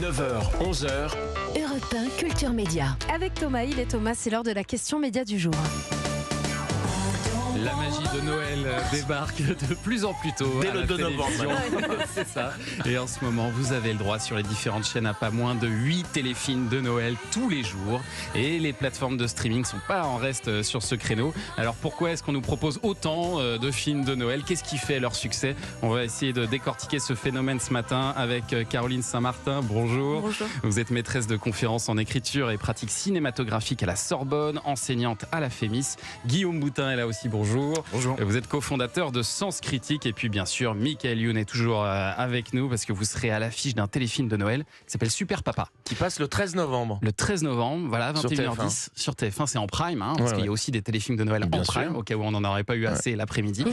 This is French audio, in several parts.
9h, 11h. Europe 1 Culture Média. Avec Thomas Hill et Thomas, c'est l'heure de la question média du jour. La magie de Noël débarque de plus en plus tôt. Dès à le la 2 novembre. télévision. C'est ça. Et en ce moment, vous avez le droit sur les différentes chaînes à pas moins de 8 téléfilms de Noël tous les jours. Et les plateformes de streaming sont pas en reste sur ce créneau. Alors pourquoi est-ce qu'on nous propose autant de films de Noël ? Qu'est-ce qui fait leur succès ? On va essayer de décortiquer ce phénomène ce matin avec Caroline Saint-Martin. Bonjour. Bonjour. Vous êtes maîtresse de conférences en écriture et pratique cinématographique à la Sorbonne, enseignante à la Fémis. Guillaume Boutin est là aussi, bonjour. Bonjour. Vous êtes cofondateur de Sens Critique et puis bien sûr, Michael Youn est toujours avec nous parce que vous serez à l'affiche d'un téléfilm de Noël qui s'appelle Super Papa. Qui passe le 13 novembre. Le 13 novembre, voilà, Sur 21h10 sur TF1, c'est en prime, parce qu'il y a aussi des téléfilms de Noël Bien en prime, sûr. au cas où on n'en aurait pas eu assez l'après-midi.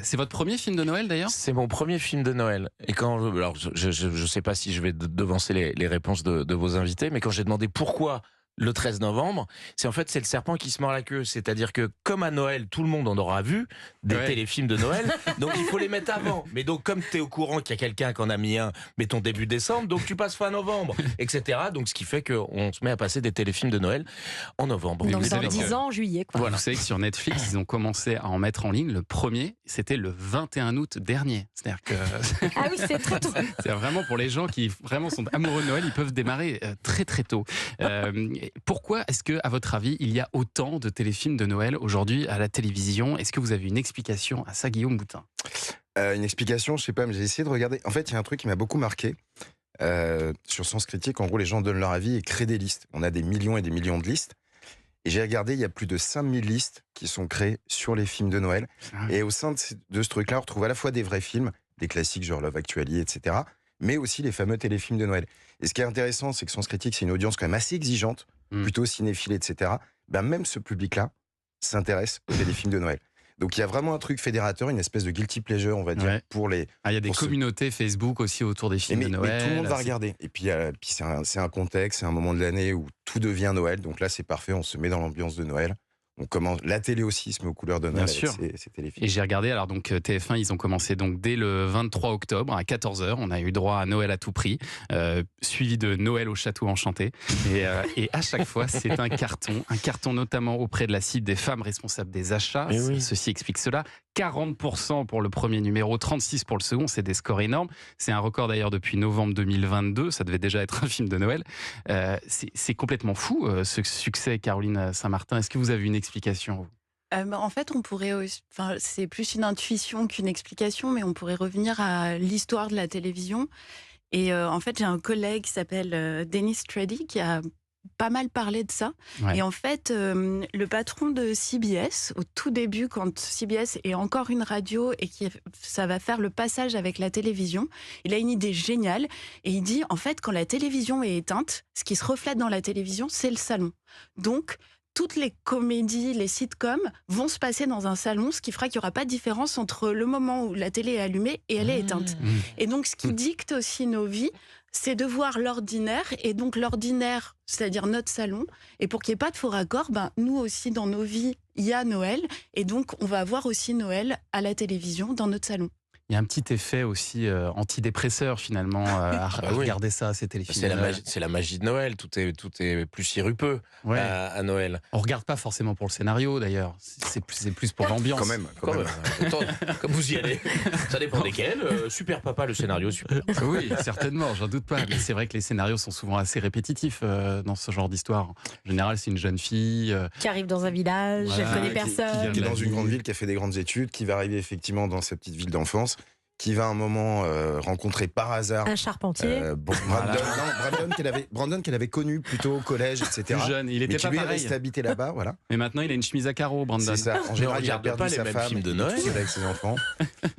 C'est votre premier film de Noël d'ailleurs ? C'est mon premier film de Noël. Et alors, je sais pas si je vais devancer les réponses de vos invités, mais quand j'ai demandé pourquoi le 13 novembre, c'est le serpent qui se mord la queue. C'est-à-dire que, comme à Noël, tout le monde en aura vu des téléfilms de Noël, donc il faut les mettre avant. Mais donc, comme tu es au courant qu'il y a quelqu'un qui en a mis un, mettons début décembre, donc tu passes fin novembre, etc. Donc, ce qui fait qu'on se met à passer des téléfilms de Noël en novembre. Donc vous dans savez 10 ans, en juillet. Quoi. Voilà. Vous savez que sur Netflix, ils ont commencé à en mettre en ligne. Le premier, c'était le 21 août dernier. C'est-à-dire que Ah oui, c'est trop tôt. c'est vraiment pour les gens qui vraiment sont amoureux de Noël, ils peuvent démarrer très très tôt. Pourquoi est-ce que, à votre avis, il y a autant de téléfilms de Noël aujourd'hui à la télévision ? Est-ce que vous avez une explication à ça, Guillaume Boutin ? Une explication, je sais pas, mais j'ai essayé de regarder. En fait, il y a un truc qui m'a beaucoup marqué sur Sens Critique. En gros, les gens donnent leur avis et créent des listes. On a des millions et des millions de listes. Et j'ai regardé, il y a plus de 5000 listes qui sont créées sur les films de Noël. Et au sein de ce truc-là, on retrouve à la fois des vrais films, des classiques genre Love Actually, etc., mais aussi les fameux téléfilms de Noël. Et ce qui est intéressant, c'est que Sens Critique, c'est une audience quand même assez exigeante, plutôt cinéphile, etc. Ben, même ce public-là s'intéresse aux téléfilms de Noël. Donc il y a vraiment un truc fédérateur, une espèce de guilty pleasure, on va dire, pour les... Il y a des pour communautés Facebook aussi autour des films de Noël. Mais tout le monde va regarder. Et puis, c'est un contexte, c'est un moment de l'année où tout devient Noël. Donc là, c'est parfait, on se met dans l'ambiance de Noël. On commence, la télé aussi se met aux couleurs de Noël Bien sûr. avec ses téléfilms. Et j'ai regardé, alors donc TF1, ils ont commencé donc dès le 23 octobre à 14h. On a eu droit à Noël à tout prix, suivi de Noël au château enchanté. Et à chaque fois, c'est un carton notamment auprès de la cible des femmes responsables des achats. Ceci explique cela. 40% pour le premier numéro, 36% pour le second, c'est des scores énormes. C'est un record d'ailleurs depuis novembre 2022, ça devait déjà être un film de Noël. C'est complètement fou ce succès, Caroline Saint-Martin. Est-ce que vous avez une explication ? En fait, on pourrait, c'est plus une intuition qu'une explication, mais on pourrait revenir à l'histoire de la télévision. Et en fait, j'ai un collègue qui s'appelle Dennis Trady qui a pas mal parlé de ça. Et en fait, le patron de CBS, au tout début, quand CBS est encore une radio et ça va faire le passage avec la télévision, il a une idée géniale et il dit, en fait, quand la télévision est éteinte, ce qui se reflète dans la télévision, c'est le salon. Donc, toutes les comédies, les sitcoms vont se passer dans un salon, ce qui fera qu'il n'y aura pas de différence entre le moment où la télé est allumée et elle est éteinte. Et donc, ce qui dicte aussi nos vies, c'est de voir l'ordinaire, et donc l'ordinaire, c'est-à-dire notre salon. Et pour qu'il n'y ait pas de faux raccords, nous aussi, dans nos vies, il y a Noël. Et donc, on va avoir aussi Noël à la télévision, dans notre salon. Il y a un petit effet aussi antidépresseur finalement à regarder ça, ces téléfilms. C'est la magie de Noël, tout est plus sirupeux à Noël. On regarde pas forcément pour le scénario d'ailleurs, c'est plus pour l'ambiance. Quand même. Comme vous y allez, ça dépend desquels. Super Papa, le scénario, super. Oui, certainement, j'en doute pas. Mais c'est vrai que les scénarios sont souvent assez répétitifs dans ce genre d'histoire. En général, c'est une jeune fille qui arrive dans un village, elle connaît personne. Qui est dans une grande ville, qui a fait des grandes études, qui va arriver effectivement dans sa petite ville d'enfance, qui va à un moment rencontrer par hasard un charpentier, Brandon qu'elle avait connu plutôt au collège, etc. Plus jeune, il était pas pareil. Il est resté habiter là-bas, voilà. Mais maintenant, il a une chemise à carreaux, Brandon. C'est ça. En général, il a perdu pas sa les mêmes femme, films de il est Noël. tout seul avec ses enfants.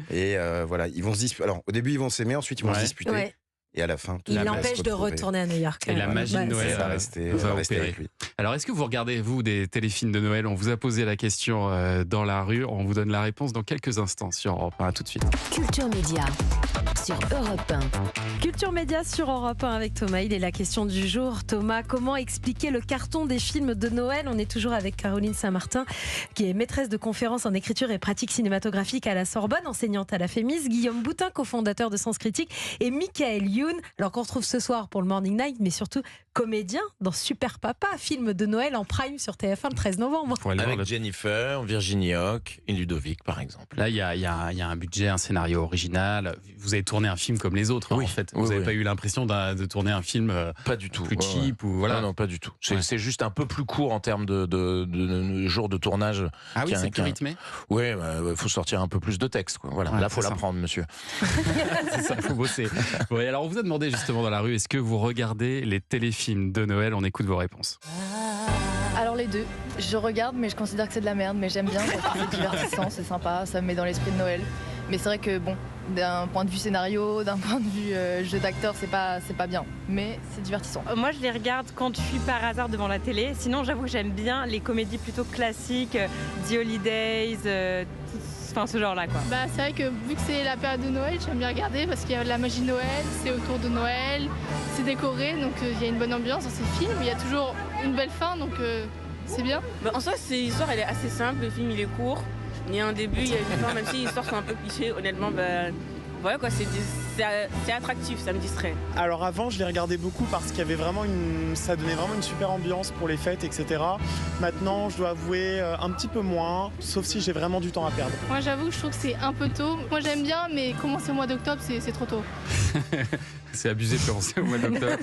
Et voilà, ils vont se disputer. Alors, au début, ils vont s'aimer, ensuite, ils vont se disputer. Ouais. Et à la fin, Il l'empêche de retourner à New York. Et la magie de Noël va rester va avec opérer. lui. Alors, est-ce que vous regardez, vous, des téléfilms de Noël? On vous a posé la question dans la rue. On vous donne la réponse dans quelques instants sur Europe 1. À tout de suite. Culture Média sur Europe 1. Culture Média sur Europe 1 avec Thomas. Il est la question du jour. Thomas, comment expliquer le carton des films de Noël? On est toujours avec Caroline Saint-Martin, qui est maîtresse de conférences en écriture et pratique cinématographique à la Sorbonne, enseignante à la FEMIS, Guillaume Boutin, cofondateur de Sens Critique, et Michael Youn, alors qu'on retrouve ce soir pour le Morning Night, mais surtout comédien dans Super Papa, film de Noël en prime sur TF1 le 13 novembre. Avec Jennifer, Virginie Hoc et Ludovic, par exemple. Là, il y a un budget, un scénario original. Vous avez tourné un film comme les autres, Oui, en fait. oui, Vous n'avez oui. pas eu l'impression de tourner un film Pas du tout. plus Ouais, cheap ouais. ou voilà. Non, pas du tout. Ouais. C'est juste un peu plus court en termes de jours de tournage. Ah oui, Qu'un- c'est plus qu'un- rythmé. Oui, il faut sortir un peu plus de texte. Quoi. Voilà. Ouais, Là, il faut c'est ça. l'apprendre, monsieur. C'est ça, faut bosser. Ouais, alors, on vous a demandé justement dans la rue, est-ce que vous regardez les téléfilms de Noël? On écoute vos réponses. Alors les deux, je regarde mais je considère que c'est de la merde, mais j'aime bien parce que c'est divertissant, c'est sympa, ça me met dans l'esprit de Noël. Mais c'est vrai que bon, d'un point de vue scénario, d'un point de vue jeu d'acteur, c'est pas bien, mais c'est divertissant. Moi, je les regarde quand je suis par hasard devant la télé. Sinon, j'avoue que j'aime bien les comédies plutôt classiques, The Holidays, enfin ce genre-là, quoi. Bah, c'est vrai que vu que c'est la période de Noël, j'aime bien regarder parce qu'il y a de la magie de Noël, c'est autour de Noël, c'est décoré, donc il y a une bonne ambiance dans ces films. Il y a toujours une belle fin, donc c'est bien. Bah, en soi, l'histoire elle est assez simple, le film il est court. Il y a un début, il y a une fin, même si l'histoire sont un peu clichés, honnêtement, bah, voilà quoi, c'est attractif, ça me distrait. Alors avant, je les regardais beaucoup parce qu'il y avait vraiment ça donnait vraiment une super ambiance pour les fêtes, etc. Maintenant, je dois avouer un petit peu moins, sauf si j'ai vraiment du temps à perdre. Moi, j'avoue que je trouve que c'est un peu tôt. Moi, j'aime bien, mais commencer au mois d'octobre, c'est trop tôt. C'est abusé de commencer au mois d'octobre.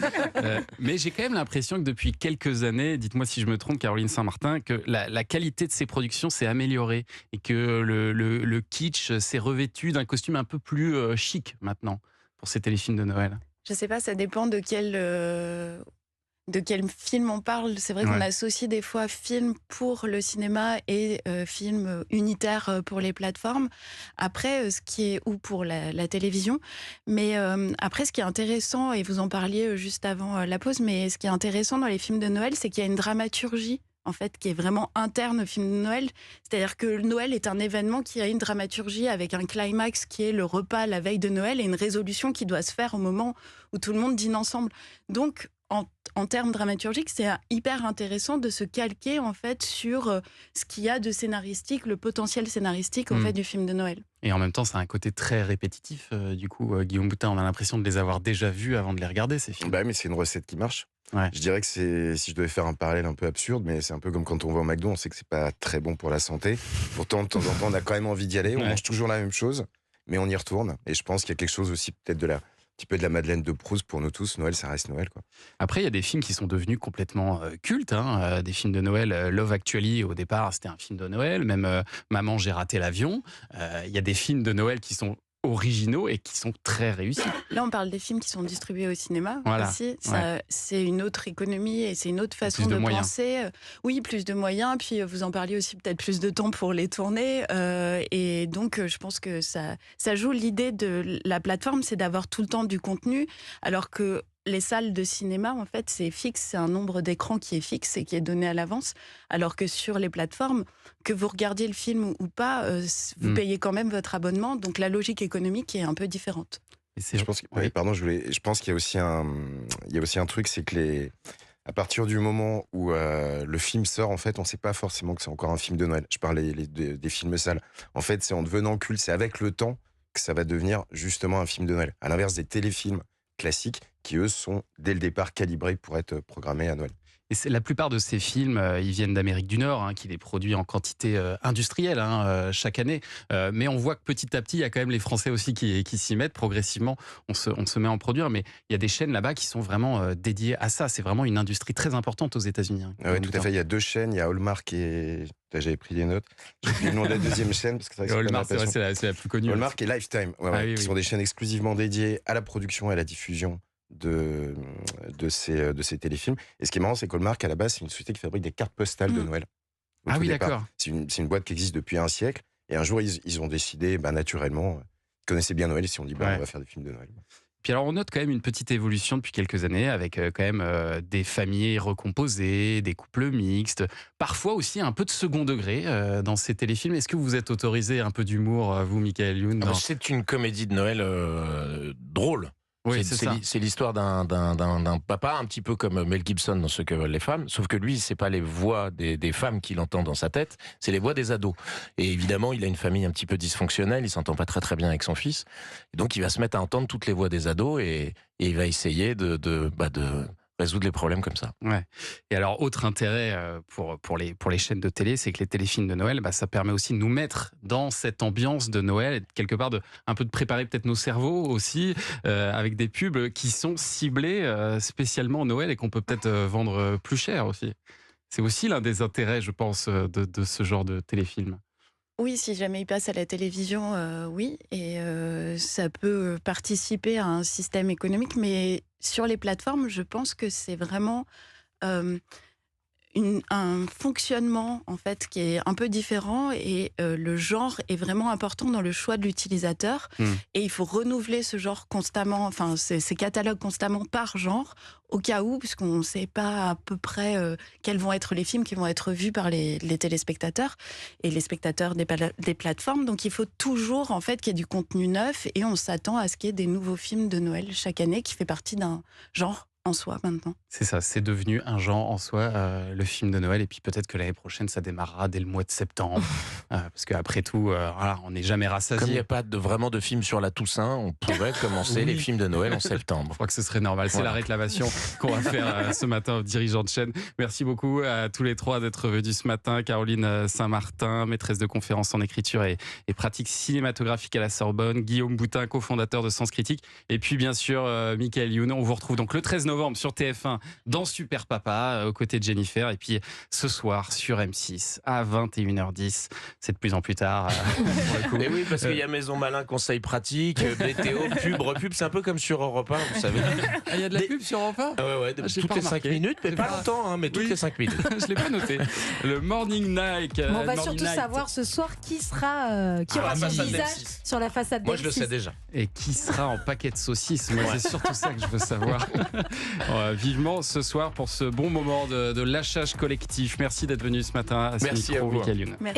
Mais j'ai quand même l'impression que depuis quelques années, dites-moi si je me trompe, Caroline Saint-Martin, que la qualité de ces productions s'est améliorée et que le kitsch s'est revêtu d'un costume un peu plus chic maintenant pour ces téléfilms de Noël. Je sais pas, ça dépend de quel film on parle. C'est vrai qu'on associe des fois film pour le cinéma et film unitaire pour les plateformes. Après, ou pour la télévision. Mais après, ce qui est intéressant, et vous en parliez juste avant la pause, mais ce qui est intéressant dans les films de Noël, c'est qu'il y a une dramaturgie en fait, qui est vraiment interne au film de Noël. C'est-à-dire que Noël est un événement qui a une dramaturgie avec un climax qui est le repas la veille de Noël et une résolution qui doit se faire au moment où tout le monde dîne ensemble. Donc, en termes dramaturgiques, c'est hyper intéressant de se calquer en fait sur ce qu'il y a de scénaristique, le potentiel scénaristique en fait du film de Noël. Et en même temps, ça a un côté très répétitif. Du coup, Guillaume Boutin, on a l'impression de les avoir déjà vus avant de les regarder, ces films. Bah, mais c'est une recette qui marche. Ouais. Je dirais que si je devais faire un parallèle un peu absurde, mais c'est un peu comme quand on va au McDo, on sait que c'est pas très bon pour la santé. Pourtant, de temps en temps, on a quand même envie d'y aller. On mange toujours la même chose, mais on y retourne. Et je pense qu'il y a quelque chose aussi peut-être un petit peu de la Madeleine de Proust pour nous tous. Noël, ça reste Noël, quoi. Après, il y a des films qui sont devenus complètement cultes. Des films de Noël. Love Actually, au départ, c'était un film de Noël. Même Maman, j'ai raté l'avion. Il y a des films de Noël qui sont originaux et qui sont très réussis. Là, on parle des films qui sont distribués au cinéma aussi. C'est une autre économie et c'est une autre façon de penser. Oui, plus de moyens. Puis vous en parliez aussi, peut-être plus de temps pour les tourner. Et donc, je pense que ça joue. L'idée de la plateforme, c'est d'avoir tout le temps du contenu, alors que les salles de cinéma, en fait, c'est fixe, c'est un nombre d'écrans qui est fixe et qui est donné à l'avance, alors que sur les plateformes, que vous regardiez le film ou pas, vous payez quand même votre abonnement, donc la logique économique est un peu différente. Je pense qu'il y a aussi un truc, c'est que à partir du moment où le film sort, en fait, on ne sait pas forcément que c'est encore un film de Noël. Je parle des films salles. En fait, c'est en devenant culte, c'est avec le temps que ça va devenir justement un film de Noël. À l'inverse des téléfilms classiques qui, eux, sont dès le départ calibrés pour être programmés à Noël. Et la plupart de ces films, ils viennent d'Amérique du Nord, qui les produit en quantité industrielle chaque année. Mais on voit que petit à petit, il y a quand même les Français aussi qui s'y mettent progressivement. On se met à en produire, mais il y a des chaînes là-bas qui sont vraiment dédiées à ça. C'est vraiment une industrie très importante aux États-unis. Oui, tout à fait. Il y a 2 chaînes. Il y a Hallmark et... J'avais pris des notes. J'ai pris le nom de la deuxième chaîne. Parce que Hallmark, c'est la plus connue. Hallmark et Lifetime, qui sont des chaînes exclusivement dédiées à la production et à la diffusion de ces téléfilms. Et ce qui est marrant, c'est qu'Hallmark, à la base, c'est une société qui fabrique des cartes postales de Noël. Ah oui, d'accord. C'est une boîte qui existe depuis un siècle. Et un jour, ils ont décidé, naturellement, ils connaissaient bien Noël, et si on dit, on va faire des films de Noël. Puis alors on note quand même une petite évolution depuis quelques années avec quand même des familles recomposées, des couples mixtes, parfois aussi un peu de second degré dans ces téléfilms. Est-ce que vous êtes autorisé un peu d'humour, vous, Michael Youn? C'est une comédie de Noël drôle. Oui, c'est ça. C'est l'histoire d'un papa, un petit peu comme Mel Gibson dans Ce que veulent les femmes, sauf que lui, c'est pas les voix des femmes qu'il entend dans sa tête, c'est les voix des ados. Et évidemment, il a une famille un petit peu dysfonctionnelle, il s'entend pas très très bien avec son fils, et donc il va se mettre à entendre toutes les voix des ados et il va essayer de résoudre les problèmes comme ça. Ouais. Et alors, autre intérêt pour les chaînes de télé, c'est que les téléfilms de Noël, ça permet aussi de nous mettre dans cette ambiance de Noël et quelque part un peu de préparer peut-être nos cerveaux aussi avec des pubs qui sont ciblés spécialement Noël et qu'on peut peut-être vendre plus cher aussi. C'est aussi l'un des intérêts, je pense, de ce genre de téléfilm. Oui, si jamais il passe à la télévision, oui, et ça peut participer à un système économique, mais sur les plateformes, je pense que c'est vraiment un fonctionnement en fait qui est un peu différent et le genre est vraiment important dans le choix de l'utilisateur et il faut renouveler ce genre constamment, enfin ces catalogues constamment par genre au cas où, puisqu'on ne sait pas à peu près quels vont être les films qui vont être vus par les téléspectateurs et les spectateurs des plateformes. Donc il faut toujours en fait qu'il y ait du contenu neuf et on s'attend à ce qu'il y ait des nouveaux films de Noël chaque année qui fait partie d'un genre en soi maintenant. C'est ça, c'est devenu un genre en soi, le film de Noël. Et puis peut-être que l'année prochaine, ça démarrera dès le mois de septembre. Parce qu'après tout, voilà, on n'est jamais rassasié. Comme il n'y a pas vraiment de film sur la Toussaint, on pourrait commencer les films de Noël en septembre. Je crois que ce serait normal. C'est la réclamation qu'on va faire ce matin aux dirigeants de chaîne. Merci beaucoup à tous les trois d'être venus ce matin. Caroline Saint-Martin, maîtresse de conférences en écriture et pratique cinématographique à la Sorbonne. Guillaume Boutin, cofondateur de Sens Critique. Et puis bien sûr, Michael Youn. On vous retrouve donc le 13 novembre sur TF1 dans Super Papa aux côtés de Jennifer et puis ce soir sur M6 à 21h10. C'est de plus en plus tard. Et oui, parce qu'il y a Maison Malin, conseils pratiques, météo, pub, repub. C'est un peu comme sur Europe 1, vous savez. Il y a de la pub sur Europe 1 Ouais, toutes les 5 minutes, mais pas longtemps, mais toutes les 5 minutes. Je l'ai pas noté. Le Morning Night. On va surtout savoir ce soir qui aura son visage sur la façade d'M6. Moi, je le sais déjà. Et qui sera en paquet de saucisses. Moi, c'est surtout ça que je veux savoir. Vivement ce soir pour ce bon moment de lâchage collectif. Merci d'être venu ce matin à ce micro, Michael Youn.